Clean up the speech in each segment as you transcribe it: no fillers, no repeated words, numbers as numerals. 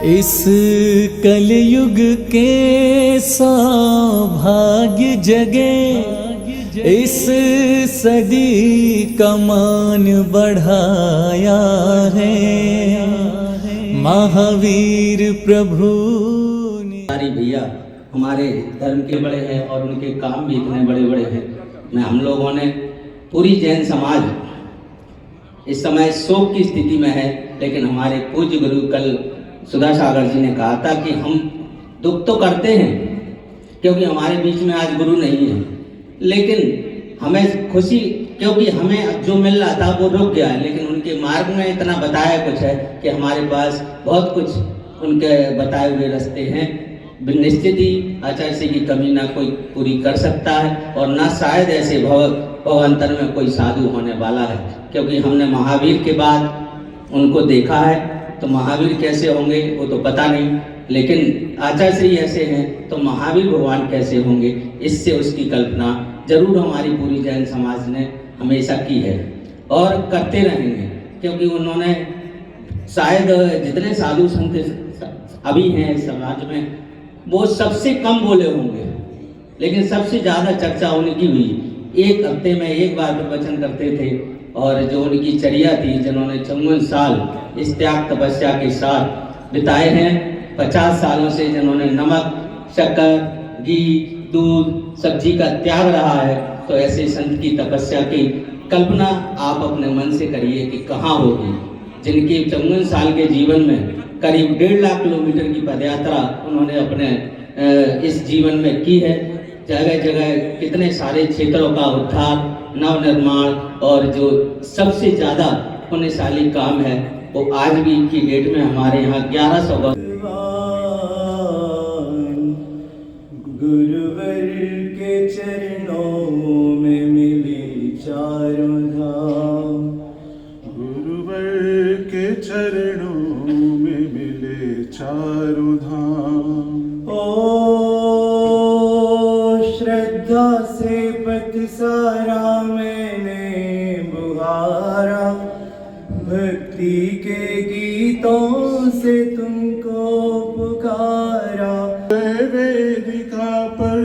इस कलयुग के सौभाग्य जगे, इस सदी का मान बढ़ाया है महावीर प्रभु ने। सारी भैया हमारे धर्म के बड़े हैं और उनके काम भी इतने बड़े बड़े हैं। मैं हम लोगों ने पूरी जैन समाज इस समय शोक की स्थिति में है, लेकिन हमारे पूज्य गुरु कल सुधा सागर जी ने कहा था कि हम दुख तो करते हैं क्योंकि हमारे बीच में आज गुरु नहीं है, लेकिन हमें खुशी क्योंकि हमें जो मिल रहा था वो रुक गया है, लेकिन उनके मार्ग में इतना बताया कुछ है कि हमारे पास बहुत कुछ उनके बताए हुए रास्ते हैं। निश्चित ही आचार्य से की कमी ना कोई पूरी कर सकता है और ना शायद ऐसे भवांतर में कोई साधु होने वाला है, क्योंकि हमने महावीर के बाद उनको देखा है। तो महावीर कैसे होंगे वो तो पता नहीं, लेकिन आचार्य से ही ऐसे हैं तो महावीर भगवान कैसे होंगे, इससे उसकी कल्पना जरूर हमारी पूरी जैन समाज ने हमेशा की है और करते रहेंगे, क्योंकि उन्होंने शायद जितने साधु संत अभी हैं समाज में वो सबसे कम बोले होंगे, लेकिन सबसे ज़्यादा चर्चा उनकी हुई। एक हफ्ते में एक बार प्रवचन करते थे और जो उनकी चर्या थी, जिन्होंने 54 साल इस त्याग तपस्या के साथ बिताए हैं, 50 सालों से जिन्होंने नमक, शक्कर, घी, दूध, सब्जी का त्याग रहा है, तो ऐसे संत की तपस्या की कल्पना आप अपने मन से करिए कि कहाँ होगी। जिनके 54 साल के जीवन में करीब 1.5 लाख किलोमीटर की पदयात्रा उन्होंने अपने इस जीवन में की है। जगह जगह कितने सारे क्षेत्रों का उद्धार, नव निर्माण और जो सबसे ज़्यादा पुण्यशाली काम है वो आज भी की डेट में हमारे यहाँ 1100 गुरुवर के चरणों में मिली चारों धाम, गुरुवर के चरणों में मिले चारों धाम। ओ श्रद्धा से पथ सारा मैंने बुहारा, भक्ति के गीतों से तुमको पुकारा। वेदिका पर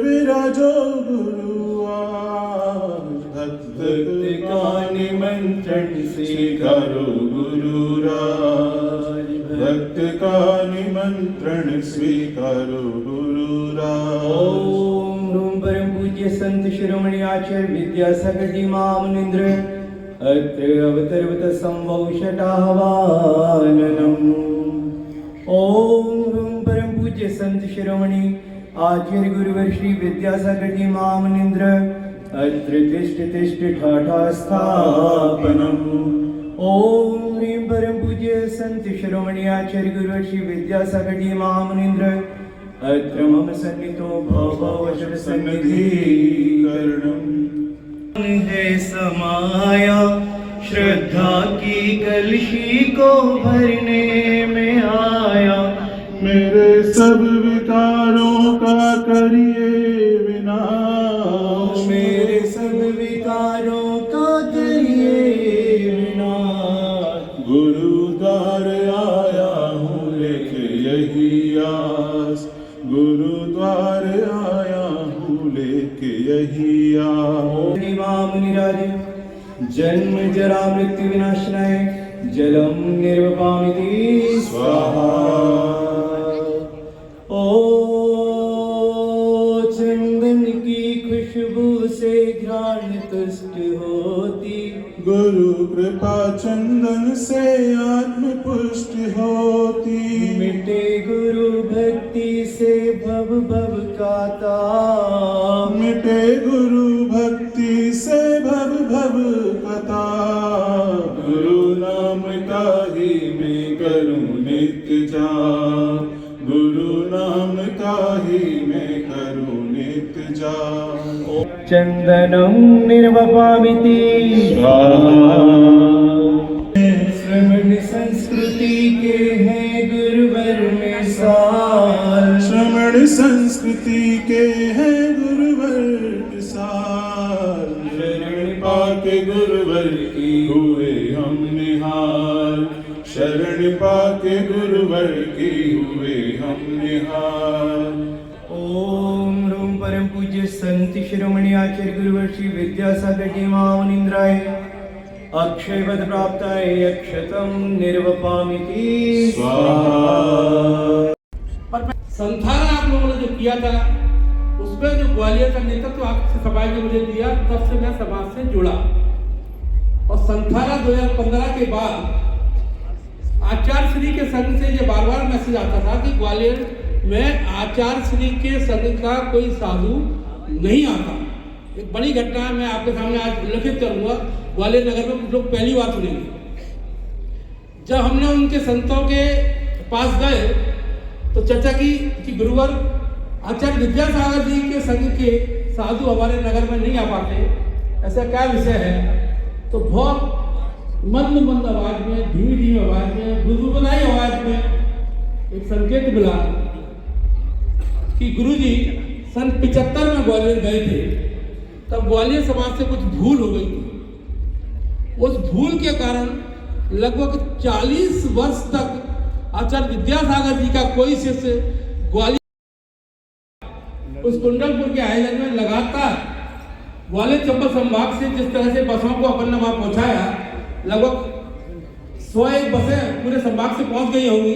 विराजो गुरुआज, भक्त का निमंत्रण स्वीकारो गुरुराज, भक्त का निमंत्रण स्वीकारो गुरुराज। ओम रूम परम पूज्य संत शिरोमणि आचार्य विद्यासागर जी महामुनींद्र अत्र अवतरवत संभव शटाहवाननम्। ओम रूम परम पूज्य संत शिरोमणि आचार्य गुरुवर श्री विद्यासागर जी महामुनींद्र अत्र तिष्ठ तिष्ठ ठाठा स्थापनम्। ओम ह्रीं परम पूज्य संत शिरोमणि आचार्य गुरुवर श्री विद्यासागर जी महामुनींद्र अत्र मम सन्निधो भव सन्निधिकरणम्। है समाया श्रद्धा की कलशी को भरने में आया, मेरे सब विकारों का करिए विनाश, मेरे सब विकारों का करिए विनाश। गुरुद्वार आया हूँ लेके यही आस, गुरुद्वार आया हूँ लेके यही आस। मुनिराज जन्म जरा मृत्यु विनाशनाय जलम निर्वपामिति स्वाहा। ओ चंदन की खुशबू से घ्राण तुष्ट होती, गुरु कृपा चंदन से आत्म पुष्ट होती। मिटे गुरु भक्ति से भव भव का ताप, मिटे गुरु भक्ति से भव भव कथा। गुरु नाम का ही मैं करूं नित्य जाप, गुरु नाम का ही मैं करूं नित्य जाप। चंदनम निर्वपामिति श्रमण संस्कृति के हैं गुरुवर मिसाल, श्रमण संस्कृति के हैं गुरुवर मिसाल। शरण पाके गुरुवर की हुए हम निहाल, शरण पाके गुरुवर की हुए हम निहाल। ओम ह्रूम परम पूज्य संत शिरोमणि आचार्य गुरुवर श्री विद्यासागर जी महामुनींद्राय अक्षयवद प्राप्ताय अक्षतम निर्वपामिति स्वाहा। संथान आप लोगों ने जो किया था उसमें जो ग्वालियर का नेतृत्व आपसे समाज ने मुझे दिया, तब से मैं समाज से जुड़ा। और संथाना 2015 के बाद आचार्य श्री के संघ से ये बार बार मैसेज आता था कि ग्वालियर में आचार्य श्री के संघ का कोई साधु नहीं आता। एक बड़ी घटना है, मैं आपके सामने आज उल्लेखित करूंगा। ग्वालियर नगर में कुछ लोग पहली बार सुनेंगे। जब हमने उनके संतों के पास गए तो चर्चा की कि गुरुवर आचार्य विद्यासागर जी के संघ के साधु हमारे नगर में नहीं आ पाते, ऐसा क्या विषय है? तो बहुत मंद मंद आवाज में, धीमी धीमी आवाज में, गुदगुदाई आवाज में एक संकेत मिला कि गुरुजी सन 75 में ग्वालियर गए थे, तब ग्वालियर समाज से कुछ भूल हो गई थी। उस भूल के कारण लगभग 40 वर्ष तक आचार्य विद्यासागर जी का कोई शिष्य ग्वालियर उस कुंडलपुर के आयोजन में लगातार ग्वालियर चंबल संभाग से जिस तरह से बसों को अपन ने वहां पहुंचाया, लगभग 101 बसें पूरे संभाग से पहुंच गई होंगी।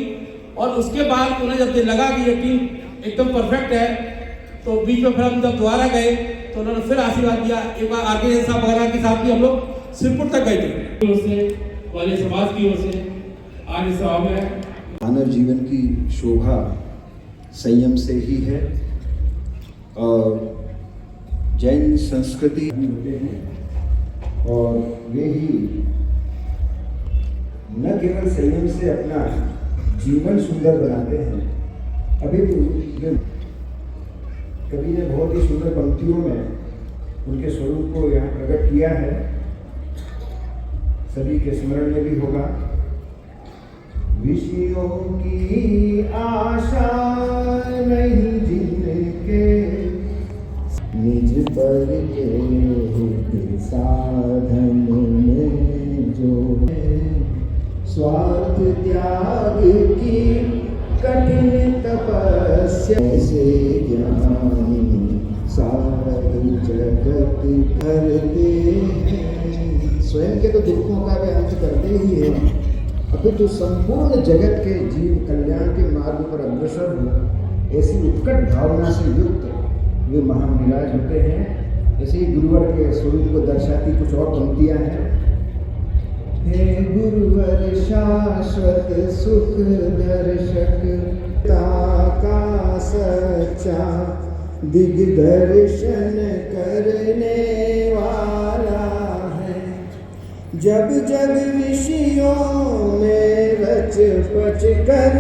और उसके बाद उन्हें जब लगा कि ये टीम एकदम परफेक्ट है, तो बीच में फिर हम जब दोबारा गए तो उन्होंने फिर आशीर्वाद दिया। एक बार आरके साहब वगैरह के साथ भी हम लोग सिरपुर तक गए थे। ग्वालियर समाज की ओर से आज इस सभा में मानव जीवन की शोभा संयम से ही है और जैन संस्कृति होते हैं और वे ही न केवल संयम से अपना जीवन सुंदर बनाते हैं। अभी तो कवि ने बहुत ही सुंदर पंक्तियों में उनके स्वरूप को यहाँ प्रकट किया है, सभी के स्मरण में भी होगा। विषयों की आशा नहीं जिनके निज पर के साधन में जो स्वार्थ त्याग की कठिन तपस्या से ज्ञानी सारे जगत भरते हैं। स्वयं के तो दुखों का वे अंत करते ही है, अपितु संपूर्ण जगत के जीव कल्याण के मार्ग पर अग्रसर हो, ऐसी उत्कट भावना से युक्त वे महामनिराज होते हैं। ऐसे ही गुरुवर के स्वरूप को दर्शाती कुछ और पंक्तियां हैं। हे गुरुवर शाश्वत सुख दर्शक का सच्चा दिग्दर्शन करने वाला है। जब जग विषयों में रच पच कर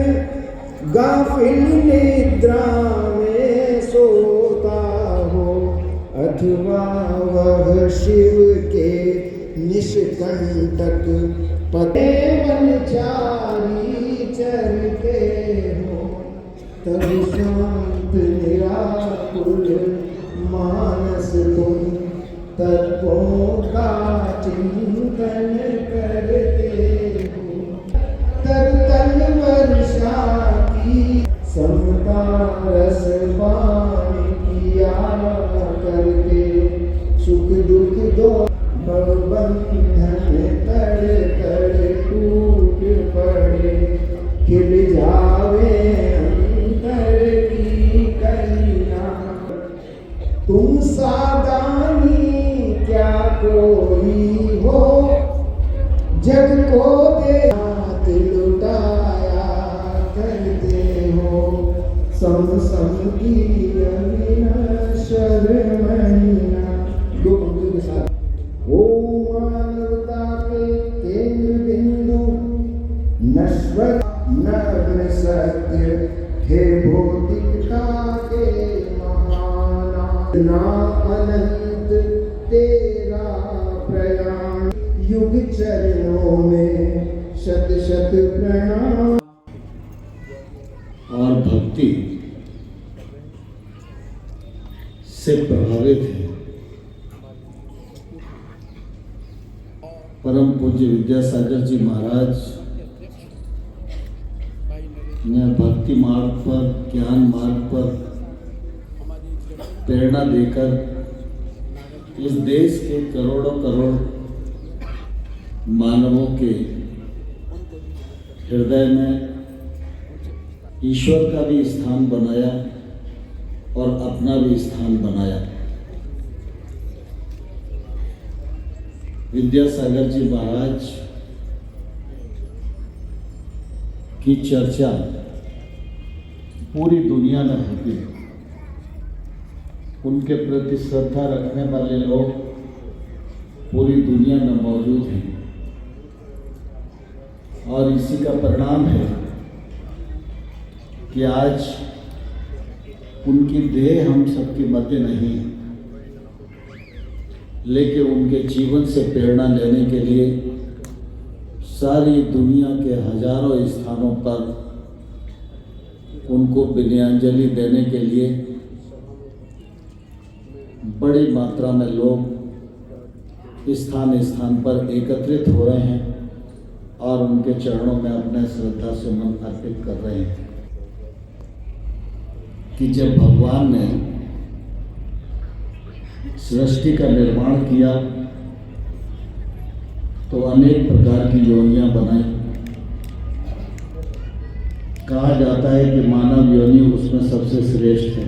गाफिल निद्रा में सोता हो, अथवा वह शिव के निष्कंटक पते वनचारी चरते हो, तब शांत निराकुल मानस तुम तत्वों का चिंतन करते हो। तन वर्षा की समता रस पानी किया करके, सुख दुख दो बंधन तड़ तड़ टूट पड़े, खिल जावे अंतर की कलियां। तुम सादानी क्या कोई हो, जग को दे हाथ लुटाया करते हो। सम सम की अविनश्वर मणिया। दो पंक्तियों के साथ ओ मानवता के केंद्र बिंदु नश्वर नग्न सत्य, हे भौतिकता के महाना अनंत तेरा प्रयाण। युग चरणों में शत शत प्रणाम। और भक्ति से प्रभावित है। परम पूज्य विद्यासागर जी महाराज मैं भक्ति मार्ग पर, ज्ञान मार्ग पर प्रेरणा देकर इस देश के करोड़ों करोड़ मानवों के हृदय में ईश्वर का भी स्थान बनाया और अपना भी स्थान बनाया। विद्यासागर जी महाराज की चर्चा पूरी दुनिया में होती है। उनके प्रति श्रद्धा रखने वाले लोग पूरी दुनिया में मौजूद हैं और इसी का परिणाम है कि आज उनकी देह हम सबके मध्य नहीं है, लेकिन उनके जीवन से प्रेरणा लेने के लिए सारी दुनिया के हजारों स्थानों पर उनको विनयाञ्जलि देने के लिए बड़ी मात्रा में लोग स्थान स्थान पर एकत्रित हो रहे हैं और उनके चरणों में अपने श्रद्धा सुमन अर्पित कर रहे हैं कि जब भगवान ने सृष्टि का निर्माण किया तो अनेक प्रकार की योनियां बनाई। कहा जाता है कि मानव योनि उसमें सबसे श्रेष्ठ है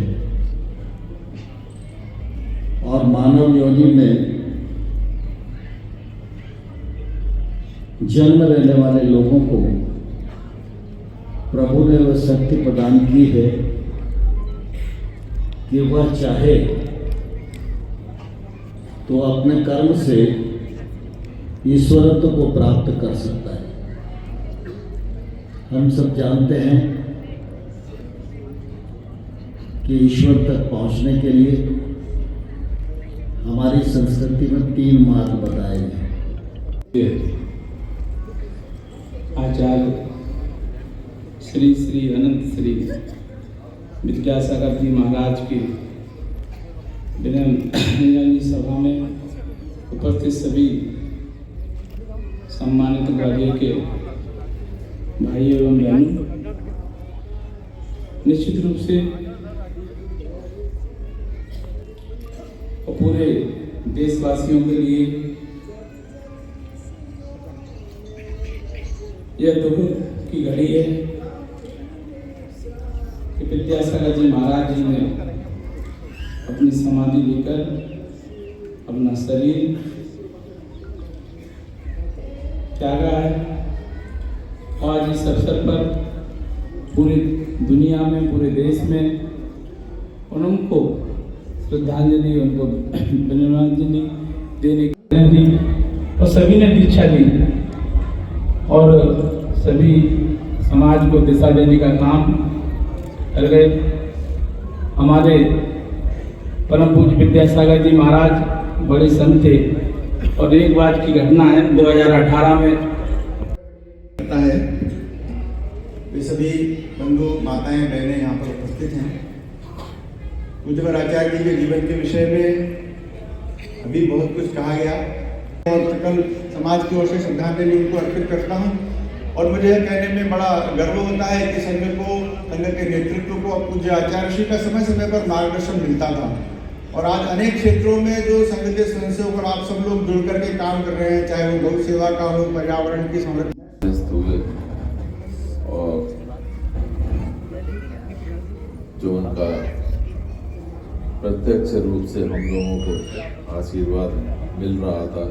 और मानव योनि में जन्म लेने वाले लोगों को प्रभु ने वह शक्ति प्रदान की है कि वह चाहे तो अपने कर्म से ईश्वरत्व को प्राप्त कर सकता है। हम सब जानते हैं कि ईश्वर तक पहुंचने के लिए हमारी संस्कृति में 3 मार्ग बताए गए हैं। आचार्य श्री श्री अनंत श्री विद्यासागर जी महाराज की विनम्र सभा में उपस्थित सभी सम्मानित ग्वालियर के भाई एवं बहनों, निश्चित रूप से और पूरे देशवासियों के लिए यह दुख की घड़ी है कि विद्यासागर जी महाराज जी ने अपनी समाधि लेकर अपना शरीर त्यागा है। आज इस अवसर पर पूरी दुनिया में, पूरे देश में उनको श्रद्धांजलि, उनको विनम्रांजलि देने की और सभी ने दीक्षा ली और सभी समाज को दिशा देने का काम कर गए। हमारे परम पूज्य विद्यासागर जी महाराज बड़े संत थे और एक बात की घटना है 2018 में है। वे सभी बंधु माताएं बहनें यहाँ पर उपस्थित हैं। पूज्य आचार्य जी के जीवन के विषय में अभी बहुत कुछ कहा गया और सकल समाज की ओर से श्रद्धांजलि उनको अर्पित करता हूँ। और मुझे यह कहने में बड़ा गर्व होता है कि संघ के नेतृत्व को पूज्य आचार्य श्री का समय समय पर मार्गदर्शन मिलता था और आज अनेक क्षेत्रों में जो संघ के सदस्यों पर आप सब लोग जुड़ करके काम कर रहे हैं, चाहे वो गौ सेवा का हो, पर्यावरण की संरक्षण हुए और जो उनका प्रत्यक्ष रूप से हम लोगों को आशीर्वाद मिल रहा था,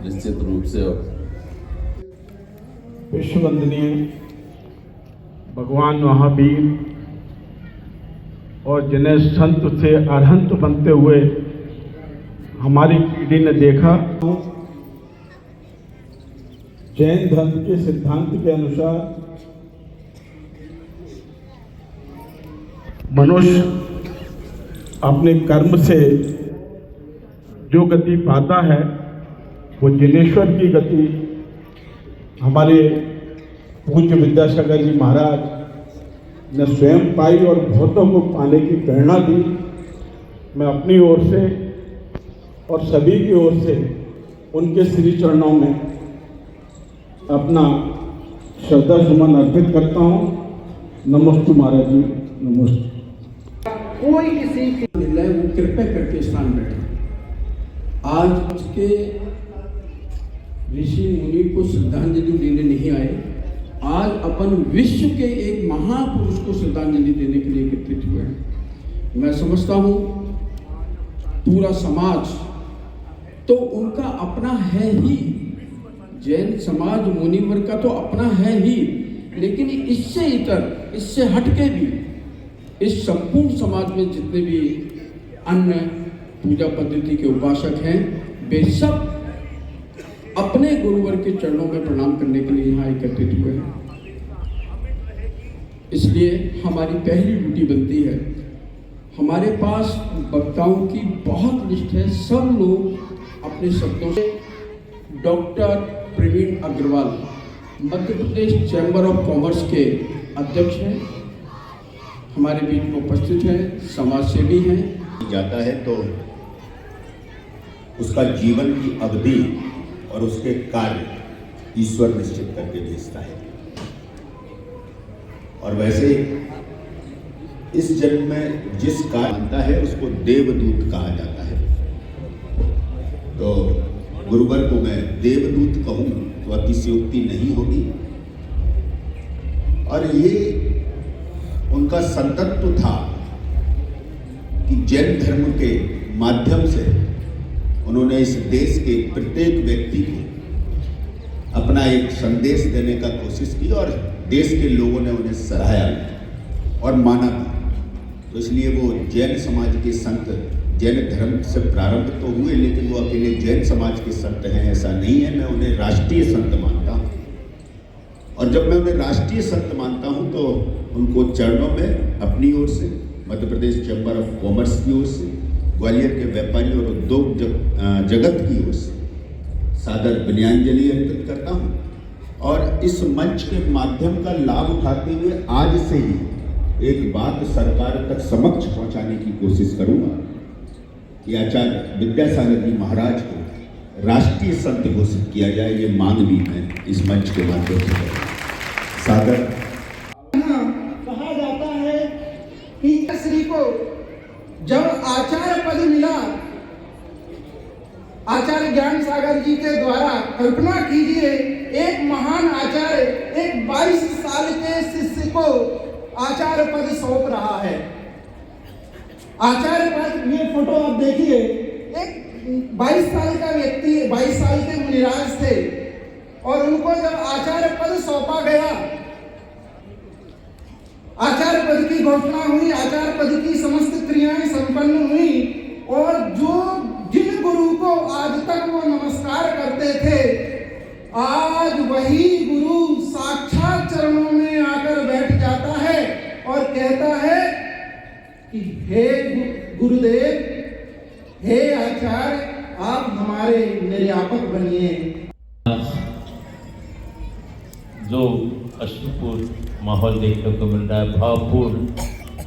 निश्चित रूप से अब विश्व वंदनीय भगवान महावीर और जिन्हें संत से अरहंत बनते हुए हमारी पीढ़ी ने देखा। जैन धर्म के सिद्धांत के अनुसार मनुष्य अपने कर्म से जो गति पाता है वो जिनेश्वर की गति हमारे पूज्य विद्यासागर जी महाराज ने स्वयं पाई और बहुतों को पाने की प्रेरणा दी। मैं अपनी ओर से और सभी की ओर से उनके श्री चरणों में अपना श्रद्धा सुमन अर्पित करता हूँ। नमस्ते महाराज जी, नमस्ते। कोई किसी की मिल रहा है वो कृपया करके स्थान बैठे। आज उसके ऋषि मुनि को श्रद्धांजलि देने नहीं आए, आज अपन विश्व के एक महापुरुष को श्रद्धांजलि देने के लिए एकत्रित हुए हैं। मैं समझता हूँ पूरा समाज तो उनका अपना है ही, जैन समाज मुनिवर का तो अपना है ही, लेकिन इससे इतर, इससे हटके भी इस संपूर्ण समाज में जितने भी अन्य पूजा पद्धति के उपासक हैं, वे सब अपने गुरुवर के चरणों में प्रणाम करने के लिए यहाँ एकत्रित हुए हैं। इसलिए हमारी पहली ड्यूटी बनती है, हमारे पास वक्ताओं की बहुत लिस्ट है, सब लोग अपने शब्दों से। Doctor Praveen Agrawal Madhya Pradesh chamber of commerce के अध्यक्ष हैं, हमारे बीच में उपस्थित हैं, समाज सेवी हैं। जाता है तो उसका जीवन की अवधि और उसके कार्य ईश्वर निश्चित करके भेजता है। और वैसे इस जन्म में जिस कार्य बनता है उसको देवदूत कहा जाता है। तो गुरुवर को मैं देवदूत कहूँ तो अतिशयोक्ति नहीं होगी। और ये उनका संतत्व था कि जैन धर्म के माध्यम से उन्होंने इस देश के प्रत्येक व्यक्ति को अपना एक संदेश देने का कोशिश की और देश के लोगों ने उन्हें सराहा और माना भी। तो इसलिए वो जैन समाज के संत, जैन धर्म से प्रारंभ तो हुए, लेकिन वो अकेले जैन समाज के संत हैं ऐसा नहीं है। मैं उन्हें राष्ट्रीय संत मानता हूँ, और जब मैं उन्हें राष्ट्रीय संत मानता हूँ तो उनको चरणों में अपनी ओर से, मध्य प्रदेश चैम्बर ऑफ कॉमर्स की ओर से, ग्वालियर के व्यापारी और उद्योग जगत की ओर से सादर विनयाञ्जलि अर्पित करता हूँ। और इस मंच के माध्यम का लाभ उठाते हुए आज से ही एक बात सरकार तक समक्ष पहुँचाने की कोशिश करूँगा कि आचार्य विद्यासागर जी महाराज को राष्ट्रीय संत घोषित किया जाए। ये मांग भी मैं इस मंच के माध्यम से करूँगा। सागर कहा जाता है कि श्री को जब आचार्य पद मिला, आचार्य ज्ञान सागर जी के द्वारा, कल्पना कीजिए एक महान आचार्य एक 22 साल के शिष्य को आचार्य पद सौंप रहा है। आचार्य पद, ये फोटो आप देखिए, एक 22 साल का व्यक्ति, 22 साल के मुनिराज थे और उनको जब आचार्य पद सौंपा गया, आचार्य पद की घोषणा हुई, आचार्य पद की समस्त क्रियाएं संपन्न हुई और जिन गुरु को आज तक वो नमस्कार करते थे, आज वही गुरु साक्षात चरणों में आकर बैठ जाता है और कहता है कि हे गुरुदेव, हे आचार्य, आप हमारे निर्यापक बनिए। जो अश्रुपूर्ण माहौल देखने को मिल रहा है, भावपूर्ण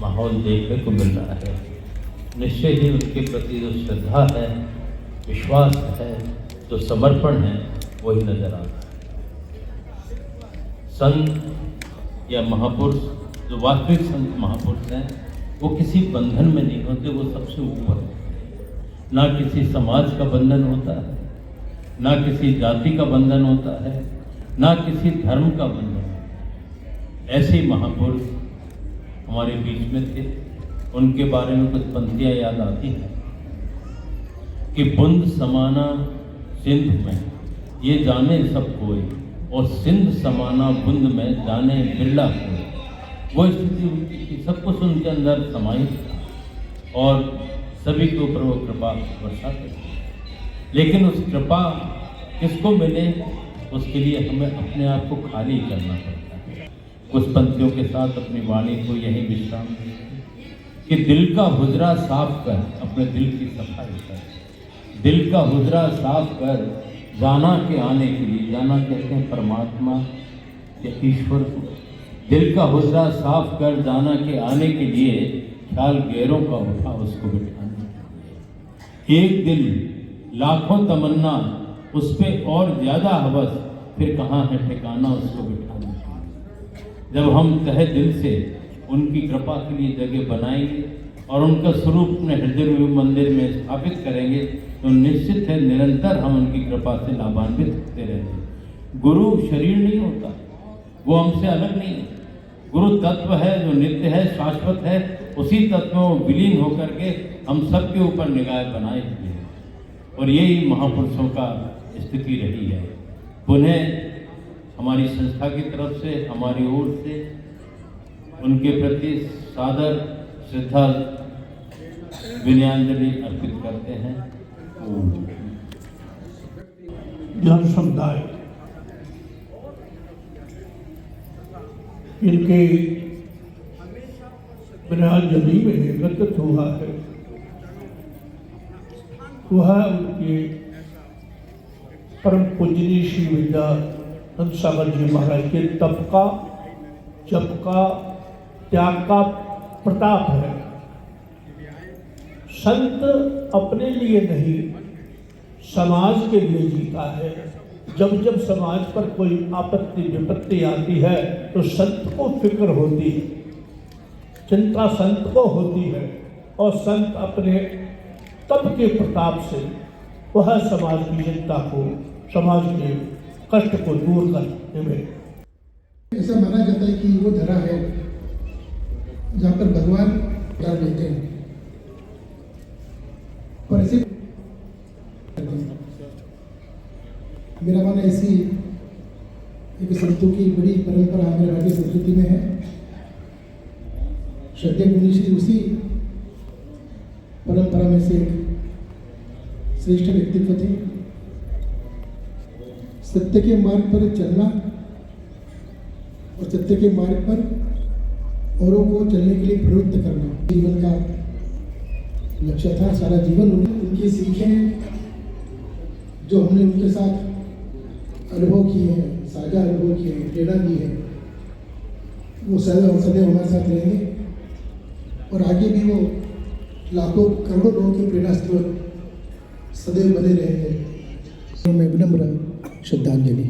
माहौल देखने को मिल रहा है, निश्चय ही उनके प्रति जो श्रद्धा है, विश्वास है, जो समर्पण है, वही नजर आ रहा है। संत या महापुरुष, जो वास्तविक संत महापुरुष हैं, वो किसी बंधन में नहीं होते, वो सबसे ऊपर है। ना किसी समाज का बंधन होता है, ना किसी जाति का बंधन होता है, ना किसी धर्म का बंधन। ऐसे महापुरुष हमारे बीच में थे। उनके बारे में कुछ पंक्तियाँ याद आती हैं कि बूंद समाना सिंध में ये जाने सब कोई, और सिंध समाना बूंद में जाने बिरला कोई। वो स्थिति उनकी थी, सब कुछ उनके अंदर समाहित था और सभी के ऊपर वो कृपा बरसाते थे। लेकिन उस कृपा किसको मिले, उसके लिए हमें अपने आप को खाली करना पड़ता है। कुछ पंक्तियों के साथ अपनी वाणी को यही विश्राम दें कि दिल का हुजरा साफ कर, अपने दिल की सफाई कर। दिल का हुजरा साफ कर, जाना के आने के लिए, जाना कहते हैं परमात्मा या ईश्वर को। दिल का हुजरा साफ कर, जाना के आने के लिए, ख्याल गैरों का उठा उसको बिठाने। एक दिल लाखों तमन्ना, उस पे और ज्यादा हवस, फिर कहाँ है ठिकाना उसको बिठाने। जब हम तहे दिल से उनकी कृपा के लिए जगह बनाएंगे और उनका स्वरूप अपने हृदय मंदिर में स्थापित करेंगे तो निश्चित है निरंतर हम उनकी कृपा से लाभान्वित होते रहेंगे। गुरु शरीर नहीं होता, वो हमसे अलग नहीं है। गुरु तत्व है जो नित्य है, शाश्वत है, उसी तत्व में विलीन होकर के हम सबके ऊपर निगाह बनाए हुए हैं और यही महापुरुषों का स्थिति रही है। पुनः हमारी संस्था की तरफ से, हमारी ओर से उनके प्रति सादर श्रद्धा विनयाञ्जलि अर्पित करते हैं। जन समुदाय इनके विनयाञ्जलि में एकत्रित हुआ है, वह उनके परम पूजनीय श्री विद्यानंद सागर जी महाराज के तप का, जप का, त्याग का प्रताप है। संत अपने लिए नहीं, समाज के लिए जीता है। जब जब समाज पर कोई आपत्ति विपत्ति आती है तो संत को फिक्र होती है, चिंता संत को होती है और संत अपने तप के प्रताप से वह समाज की चिंता को, समाज के कष्ट को दूर करने में। ऐसा माना जाता है कि वो धरा है जहाँ पर भगवान प्यार लेते हैं, पर ऐसे मेरा मानना ऐसी एक संतों की बड़ी परंपरा हमारे भारतीय संस्कृति में है। श्रद्धेय मुनिश्री उसी परंपरा में से एक श्रेष्ठ व्यक्तित्व थे। सत्य के मार्ग पर चलना और सत्य के मार्ग पर औरों को चलने के लिए प्रवृत्त करना जीवन का लक्ष्य था। सारा जीवन उनकी सीखें जो हमने उनके साथ अनुभव किए हैं, साझा अनुभव किए हैं, प्रेरणा दी है, वो सदैव हमारे साथ रहेंगे और आगे भी वो लाखों करोड़ों लोगों के प्रेरणा स्रोत सदैव बने रहेंगे। मैं विनम्र श्रद्धांजलि।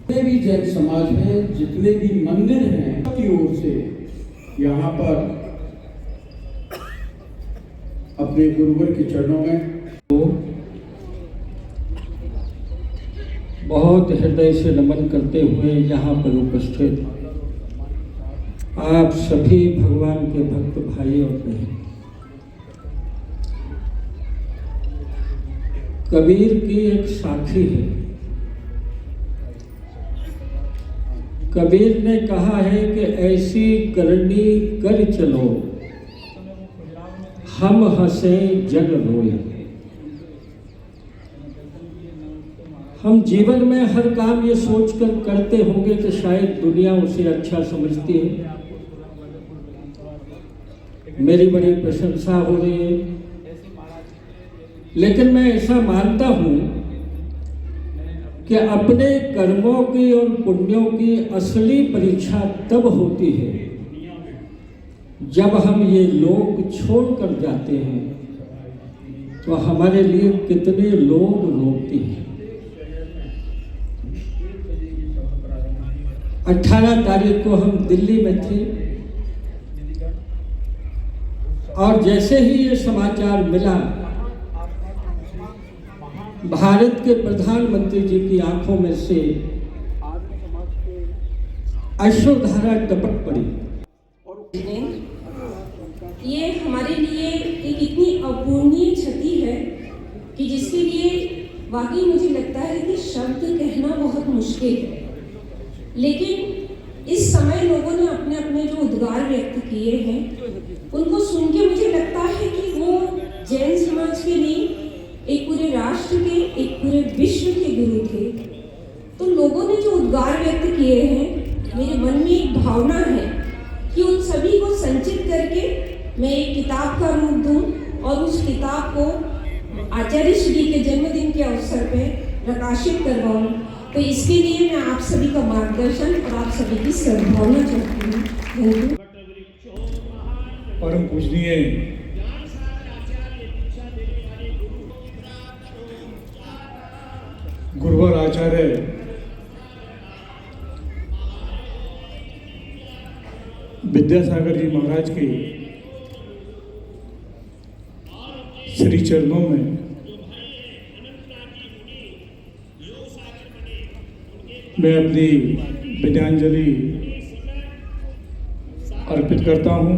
जितने भी जैन समाज हैं, जितने भी मंदिर हैं की ओर से यहाँ पर अपने गुरुवर के चरणों में बहुत हृदय से नमन करते हुए यहाँ पर उपस्थित आप सभी भगवान के भक्त भाई और बहन, कबीर की एक साखी है। कबीर ने कहा है कि ऐसी करनी कर चलो, हम हंसे जग रोए। हम जीवन में हर काम ये सोचकर करते होंगे कि शायद दुनिया उसे अच्छा समझती है, मेरी बड़ी प्रशंसा हो रही है, लेकिन मैं ऐसा मानता हूं कि अपने कर्मों की और पुण्यों की असली परीक्षा तब होती है जब हम ये लोग छोड़कर जाते हैं तो हमारे लिए कितने लोग रोते हैं। 18 तारीख को हम दिल्ली में थे और जैसे ही ये समाचार मिला, भारत के प्रधानमंत्री जी की आंखों में से अश्रुधारा टपक पड़ी। ये हमारे लिए एक इतनी अपूर्णीय क्षति है कि जिसके लिए वाकई मुझे लगता है कि शब्द कहना बहुत मुश्किल है। लेकिन इस समय लोगों ने अपने अपने जो उद्गार व्यक्त किए हैं उनको सुन के मुझे लगता है कि वो जैन समाज के नहीं, एक पूरे राष्ट्र के, एक पूरे विश्व के गुरु थे। तो लोगों ने जो उद्गार व्यक्त किए हैं, मेरे मन में एक भावना है कि उन सभी को संचित करके मैं एक किताब का रूप दूं और उस किताब को आचार्य श्री के जन्मदिन के अवसर पर प्रकाशित करवाऊं। तो इसके लिए मैं आप सभी का मार्गदर्शन और आप सभी की सद्भावना चाहती हूँ। Thank you. परम पूजनीय गुरुवर आचार्य विद्यासागर जी महाराज के श्री चरणों में मैं अपनी विनयाञ्जलि अर्पित करता हूँ।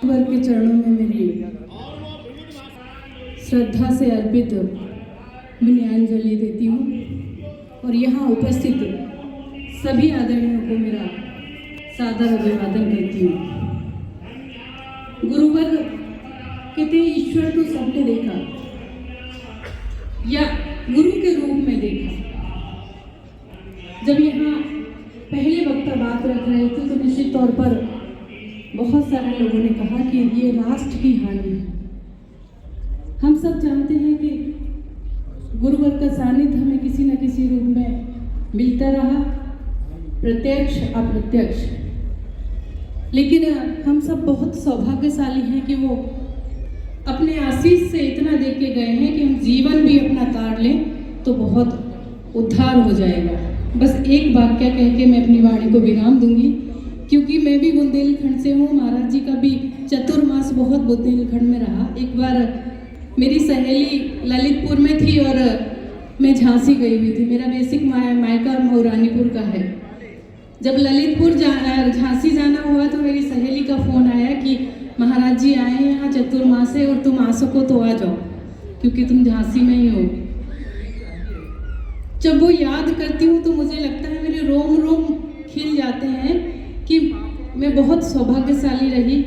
गुरुवर के चरणों में मेरी श्रद्धा से अर्पित विनयाञ्जलि देती हूँ और यहाँ उपस्थित सभी आदरणीयों को मेरा सादर अभिवादन करती हूँ। गुरुवर कहते हैं ईश्वर तो सबने देखा या गुरु के रूप में देखा। जब यहाँ पहले वक्ता बात रख रहे थे तो निश्चित तौर पर बहुत सारे लोगों ने कहा कि ये राष्ट्र की हानि है। हम सब जानते हैं कि गुरुवर का सानिध्य हमें किसी न किसी रूप में मिलता रहा, प्रत्यक्ष अप्रत्यक्ष। लेकिन हम सब बहुत सौभाग्यशाली हैं कि वो अपने आशीष से इतना दे के गए हैं कि हम जीवन भी अपना तार लें तो बहुत उद्धार हो जाएगा। बस एक वाक्य कह के मैं अपनी वाणी को विराम दूंगी, क्योंकि मैं भी बुंदेलखंड से हूँ। महाराज जी का भी चतुर्मास बहुत बुंदेलखंड में रहा। एक बार मेरी सहेली ललितपुर में थी और मैं झांसी गई हुई थी। मेरा बेसिक मायका मौरानीपुर का है। जब ललितपुर झांसी जाना हुआ तो मेरी सहेली का फ़ोन आया कि महाराज जी आए हैं यहाँ चतुर्मास है और तुम आ सको तो आ जाओ, क्योंकि तुम झांसी में ही हो। जब वो याद करती हूँ तो मुझे लगता है मेरे रोम रोम खिल जाते हैं कि मैं बहुत सौभाग्यशाली रही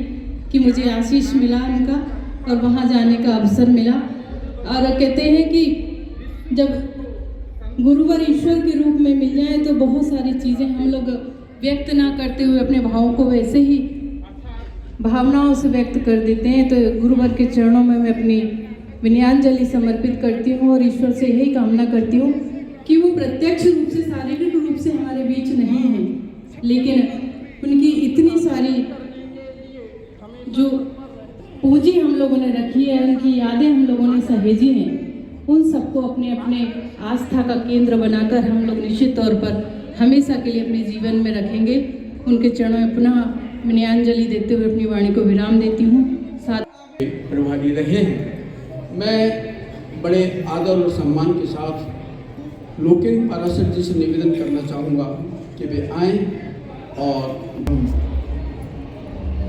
कि मुझे आशीष मिला उनका और वहाँ जाने का अवसर मिला। और कहते हैं कि जब गुरुवर ईश्वर के रूप में मिल जाए तो बहुत सारी चीज़ें हम लोग व्यक्त ना करते हुए अपने भावों को वैसे ही भावनाओं से व्यक्त कर देते हैं। तो गुरुवर के चरणों में मैं अपनी विनयाञ्जलि समर्पित करती हूँ और ईश्वर से यही कामना करती हूँ कि वो प्रत्यक्ष रूप से शारीरिक रूप से हमारे बीच नहीं हैं, लेकिन उनकी इतनी सारी जो पूंजी हम लोगों ने रखी है, उनकी यादें हम लोगों ने सहेजी हैं, उन सबको अपने अपने आस्था का केंद्र बनाकर हम लोग निश्चित तौर पर हमेशा के लिए अपने जीवन में रखेंगे। उनके चरणों में पुनः विनयाञ्जलि देते हुए अपनी वाणी को विराम देती हूँ। साथ प्रभारी रहे हैं। मैं बड़े आदर और सम्मान के साथ लोकेन पाराशर जी से निवेदन करना चाहूँगा कि वे आएँ और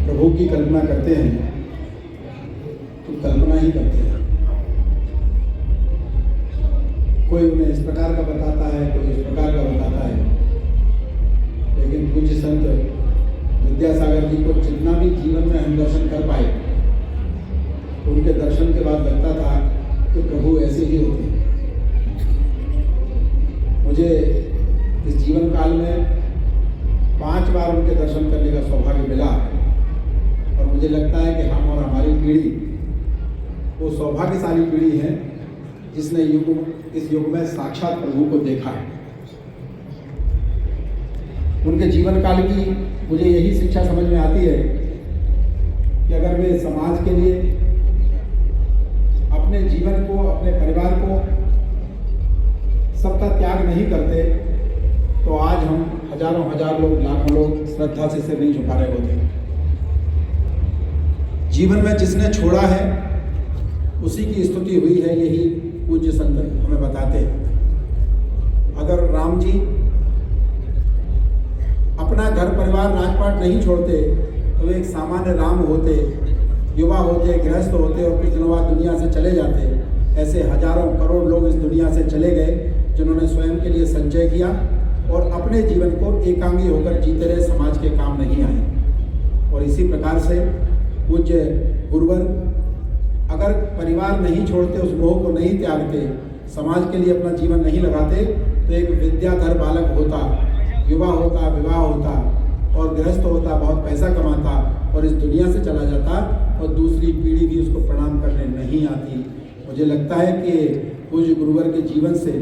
प्रभु की कल्पना करते हैं तो कल्पना ही करते हैं। कोई उन्हें इस प्रकार का बताता है, कोई इस प्रकार का बताता है, लेकिन पूज्य संत विद्यासागर जी को जितना भी जीवन में हम दर्शन कर पाए, उनके दर्शन के बाद लगता था कि प्रभु ऐसे ही होते हैं। मुझे इस जीवन काल में 5 बार उनके दर्शन करने का सौभाग्य मिला और मुझे लगता है कि हम और हमारी पीढ़ी वो सौभाग्यशाली पीढ़ी है जिसने इस युग में साक्षात प्रभु को देखा है। उनके जीवन काल की मुझे यही शिक्षा समझ में आती है कि अगर वे समाज के लिए अपने जीवन को, अपने परिवार को सबका त्याग नहीं करते तो आज हम हजारों हजार लोग, लाखों लोग श्रद्धा से सिर नहीं झुका रहे होते। जीवन में जिसने छोड़ा है उसी की स्तुति हुई है, यही पूज्य संत हमें बताते हैं। अगर राम जी अपना घर परिवार राजपाट नहीं छोड़ते तो वे एक सामान्य राम होते, युवा होते, गृहस्थ होते और कुछ दिनों बाद दुनिया से चले जाते। ऐसे हजारों करोड़ लोग इस दुनिया से चले गए जिन्होंने स्वयं के लिए संचय किया और अपने जीवन को एकांगी होकर जीते रहे, समाज के काम नहीं आए। और इसी प्रकार से पूज्य गुरुवर अगर परिवार नहीं छोड़ते, उस मोह को नहीं त्यागते, समाज के लिए अपना जीवन नहीं लगाते तो एक विद्याधर बालक होता, युवा होता, विवाह होता और गृहस्थ होता, बहुत पैसा कमाता और इस दुनिया से चला जाता और दूसरी पीढ़ी भी उसको प्रणाम करने नहीं आती। मुझे लगता है कि पूज्य गुरुवर के जीवन से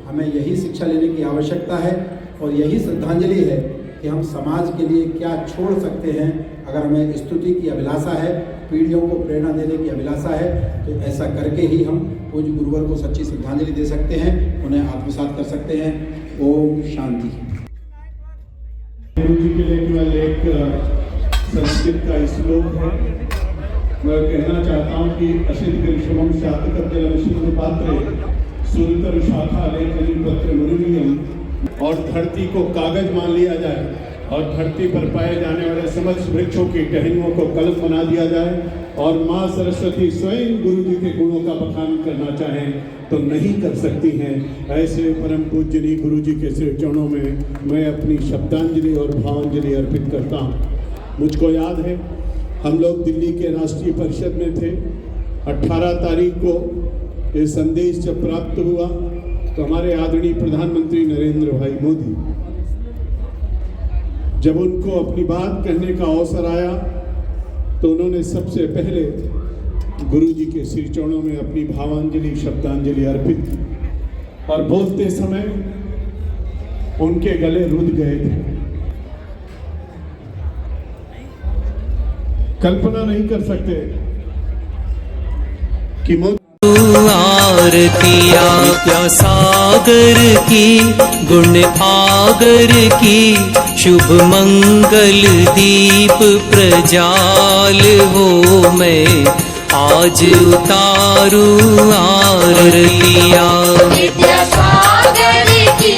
हमें यही शिक्षा लेने की आवश्यकता है और यही श्रद्धांजलि है कि हम समाज के लिए क्या छोड़ सकते हैं। अगर हमें स्तुति की अभिलाषा है, पीढ़ियों को प्रेरणा देने की अभिलाषा है, तो ऐसा करके ही हम पूज्य गुरुवर को सच्ची श्रद्धांजलि दे सकते हैं, उन्हें आत्मसात कर सकते हैं। ओम शांति। जी के लिए केवल एक संस्कृत का श्लोक है। मैं कहना चाहता हूँ कि असित ग्रीष्मम शातक जलम शुद्ध पात्रे सुरतर शाखा लेखनी पत्र मुनियम। और धरती को कागज मान लिया जाए और धरती पर पाए जाने वाले समस्त वृक्षों की टहनियों को कलम बना दिया जाए और माँ सरस्वती स्वयं गुरु जी के गुणों का बखान करना चाहें तो नहीं कर सकती हैं। ऐसे परम पूज्यनी गुरु जी के श्री चरणों में मैं अपनी शब्दांजलि और भावांजलि अर्पित करता हूँ। मुझको याद है हम लोग दिल्ली के राष्ट्रीय परिषद में थे। 18 तारीख को ये संदेश जब प्राप्त हुआ तो हमारे आदरणीय प्रधानमंत्री नरेंद्र भाई मोदी जब उनको अपनी बात कहने का अवसर आया तो उन्होंने सबसे पहले गुरु जी के श्री चरणों में अपनी भावांजलि शब्दांजलि अर्पित की और बोलते समय उनके गले रुंध गए थे। कल्पना नहीं कर सकते कि आरतिया विद्यासागर की गुण आगर की शुभ मंगल दीप प्रजाल हो मैं आज उतारूं आरतिया। विद्यासागर की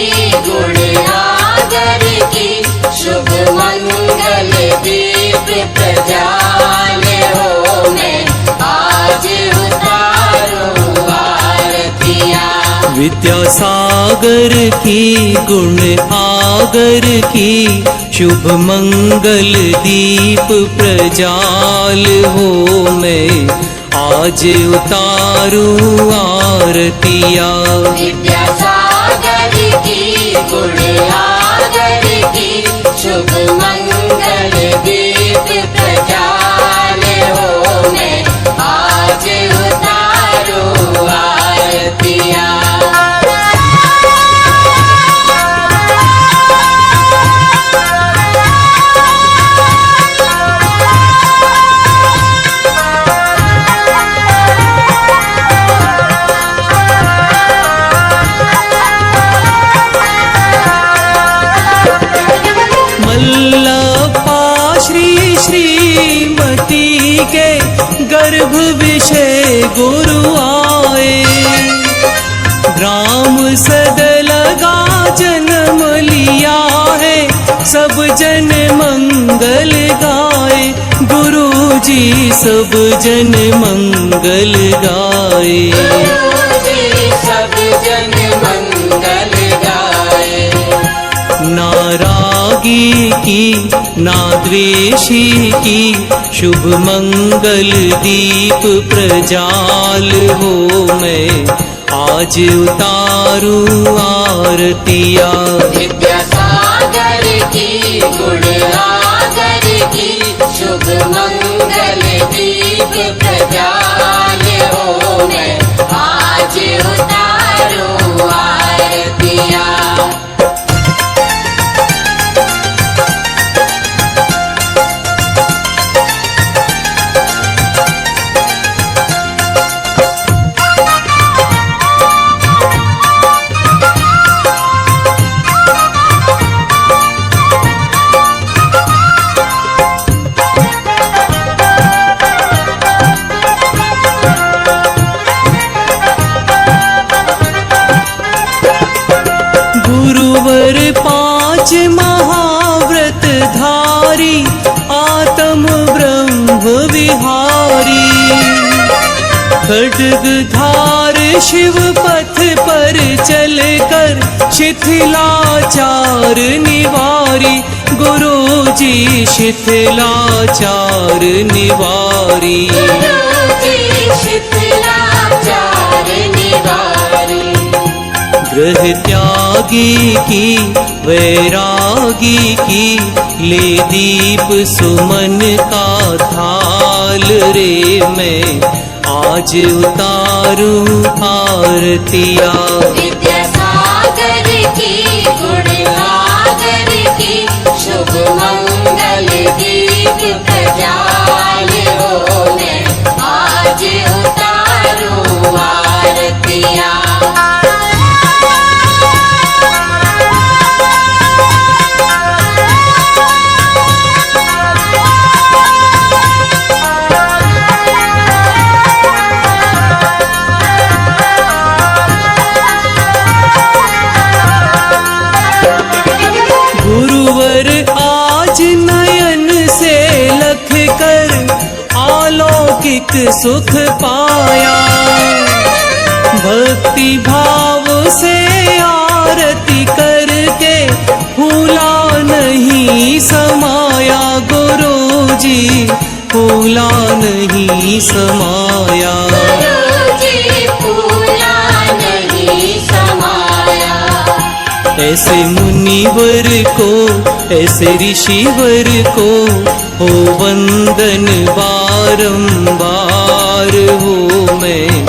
गुण आगर की शुभ मंगल दीप प्रजाल हो मैं आज उतारूं आरतिया। विद्यासागर की गुण आगर की शुभ मंगल दीप प्रजाल हो मैं आज उतारूं आरतिया। विद्यासागर की गुण आगर की शुभ मंगल दीप प्रजाल हो मैं आज उतारूं आरतिया। श्रीमती के गर्भ विषय गुरु आए ग्राम सद लगा जन्म लिया है सब जन मंगल गाए गुरु जी सब जन मंगल गाए। सब जन मंगल गाए। ना रागी की ना द्वेषी की शुभ मंगल दीप प्रजाल हो मैं आज उतारूं आरतिया। विद्यासागर की गुण आगर की शुभ मंगल दीप प्रजाल हो मैं आज उतारूं आरतिया। गुरुवर 5 महाव्रत धारी आत्म ब्रह्म विहारी खड्ग धार शिव पथ पर चलकर शिथिलाचार निवारी गुरु जी शिथिलाचार निवारी। ग्रह त्यागी की वैरागी की ले दीप सुमन का थाल रे मैं आज उतारूं आरतिया। विद्यासागर की गुण आगर की शुभ मंगल दीप प्रजाल हो मैं आज उतारूं आरतिया। सुख पाया। भक्ति भाव से आरती करके फूला नहीं समाया गुरुजी, फूला नहीं समाया। ऐसे मुनिवर को, ऐसे ऋषिवर को हो वंदन बारंबार हो। मैं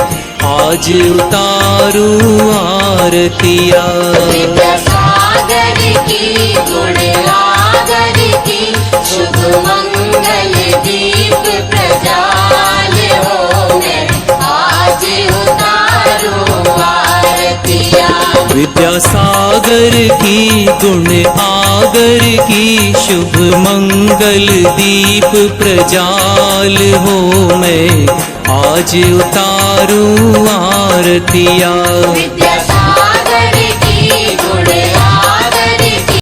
आज उतारूं आरतिया। विद्यासागर की गुण आगर की शुभ मंगल दीप प्रज्वाल हो। मैं आज उतारूं आरतिया। विद्यासागर की गुण आगर की शुभ मंगल दीप प्रज्वाल हो। मैं आज उतारूं आरतिया।